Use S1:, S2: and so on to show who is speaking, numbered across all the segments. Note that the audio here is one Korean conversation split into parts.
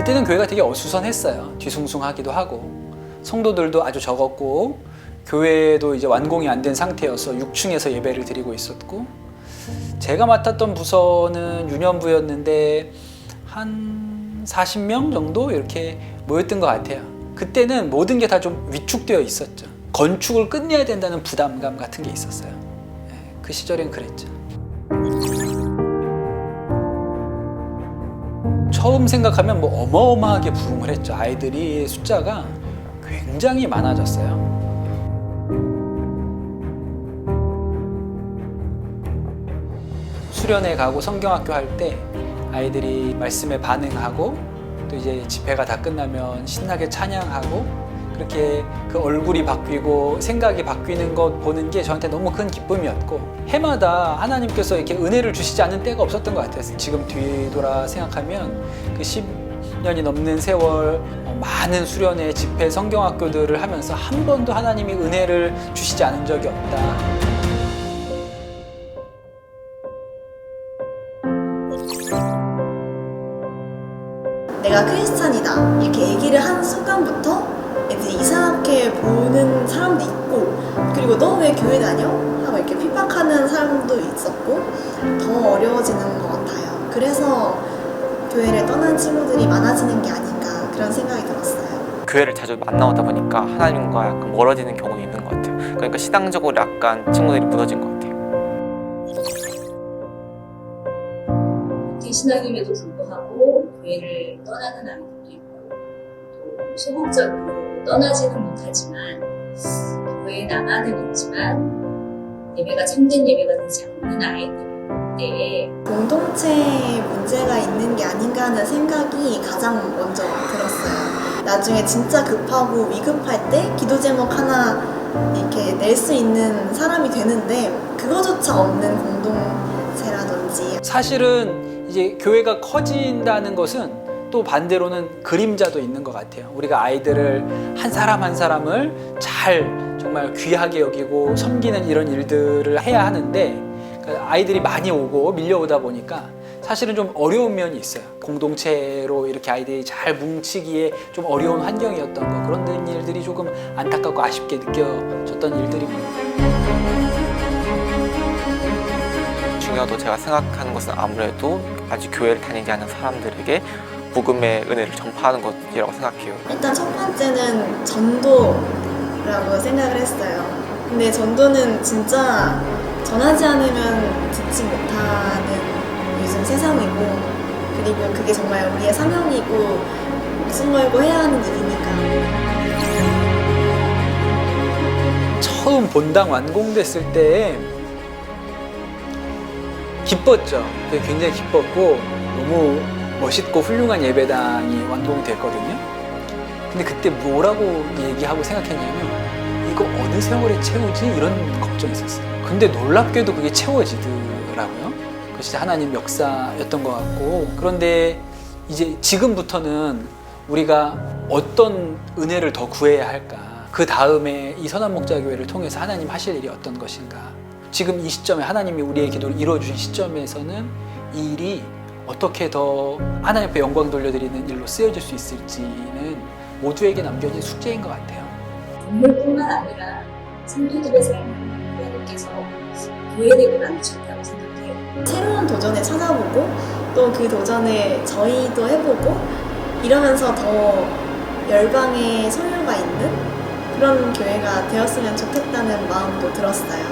S1: 그때는 교회가 되게 어수선했어요. 뒤숭숭하기도 하고 성도들도 아주 적었고 교회도 이제 완공이 안 된 상태여서 6층에서 예배를 드리고 있었고, 제가 맡았던 부서는 유년부였는데 한 40명 정도 이렇게 모였던 것 같아요. 그때는 모든 게 다 좀 위축되어 있었죠. 건축을 끝내야 된다는 부담감 같은 게 있었어요. 그 시절엔 그랬죠. 처음 생각하면 뭐 어마어마하게 부흥을 했죠. 아이들이 숫자가 굉장히 많아졌어요. 수련회 가고 성경학교 할 때 아이들이 말씀에 반응하고 또 이제 집회가 다 끝나면 신나게 찬양하고 그렇게 그 얼굴이 바뀌고 생각이 바뀌는 것 보는 게 저한테 너무 큰 기쁨이었고, 해마다 하나님께서 이렇게 은혜를 주시지 않는 때가 없었던 것 같아요. 지금 뒤돌아 생각하면 그 10년이 넘는 세월 많은 수련회, 집회, 성경학교들을 하면서 한 번도 하나님이 은혜를 주시지 않은 적이 없다.
S2: 내가 크리스찬이다 이렇게 얘기를 한 순간부터 애들이 이상하게 보는 사람도 있고, 그리고 너 왜 교회 다녀? 하고 이렇게 핍박하는 사람도 있었고, 더 어려워지는 것 같아요. 그래서 교회를 떠난 친구들이 많아지는 게 아닌가 그런 생각이 들었어요.
S3: 교회를 자주 만나오다 보니까 하나님과 약간 멀어지는 경우는 있는 것 같아요. 그러니까 신앙적으로 약간 친구들이 무너진 것 같아요.
S4: 신앙임에도 불구하고 교회를 떠나는 아이들도 있고, 또 소극적으로 떠나지는 못하지만 교회에 남아는 있지만 예배가 참된 예배가 되지 않는 아이들인데,
S2: 공동체 문제가 있는 게 아닌가 하는 생각이 가장 먼저 들었어요. 나중에 진짜 급하고 위급할 때 기도 제목 하나 이렇게 낼 수 있는 사람이 되는데 그거조차 없는 공동체라든지.
S1: 사실은 이제 교회가 커진다는 것은 또 반대로는 그림자도 있는 것 같아요. 우리가 아이들을 한 사람 한 사람을 잘 정말 귀하게 여기고 섬기는 이런 일들을 해야 하는데, 아이들이 많이 오고 밀려오다 보니까 사실은 좀 어려운 면이 있어요. 공동체로 이렇게 아이들이 잘 뭉치기에 좀 어려운 환경이었던 거, 그런 일들이 조금 안타깝고 아쉽게 느껴졌던 일들입니다.
S3: 중요하다고 제가 생각하는 것은 아무래도 아직 교회를 다니지 않는 사람들에게 복음의 은혜를 전파하는 것이라고 생각해요.
S2: 일단 첫 번째는 전도라고 생각을 했어요. 근데 전도는 진짜 전하지 않으면 듣지 못하는 요즘 세상이고, 그리고 그게 정말 우리의 사명이고 목숨 걸고 해야 하는 일이니까.
S1: 처음 본당 완공됐을 때 기뻤죠. 굉장히 기뻤고 너무 멋있고 훌륭한 예배당이 완공이 됐거든요. 근데 그때 뭐라고 얘기하고 생각했냐면, 이거 어느 세월에 채우지? 이런 걱정이 있었어요. 근데 놀랍게도 그게 채워지더라고요. 그 진짜 하나님 역사였던 것 같고, 그런데 이제 지금부터는 우리가 어떤 은혜를 더 구해야 할까? 그 다음에 이 선한목자교회를 통해서 하나님 하실 일이 어떤 것인가? 지금 이 시점에 하나님이 우리의 기도를 이루어주신 시점에서는 이 일이 어떻게 더 하나님 앞에 영광 돌려드리는 일로 쓰여질 수 있을지는 모두에게 남겨진 숙제인 것 같아요.
S4: 건물뿐만 아니라 성도들의 삶을 하나님께서 교회되게 만드셨다고 생각해요.
S2: 새로운 도전에 찾아보고 또 그 도전을 저희도 해보고 이러면서 더 열방의 소유가 있는 그런 교회가 되었으면 좋겠다는 마음도 들었어요.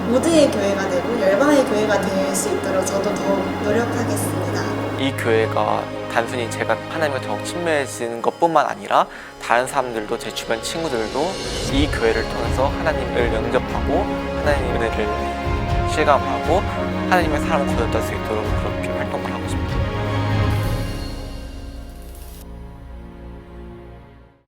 S2: 모두의 교회가 되고 열방의 교회가 될 수 있도록 저도 더욱 노력하겠습니다.
S3: 이 교회가 단순히 제가 하나님과 더욱 친밀해지는 것뿐만 아니라 다른 사람들도, 제 주변 친구들도 이 교회를 통해서 하나님을 영접하고 하나님의 은혜를 실감하고 하나님의 사랑을 거듭할 수 있도록 그렇게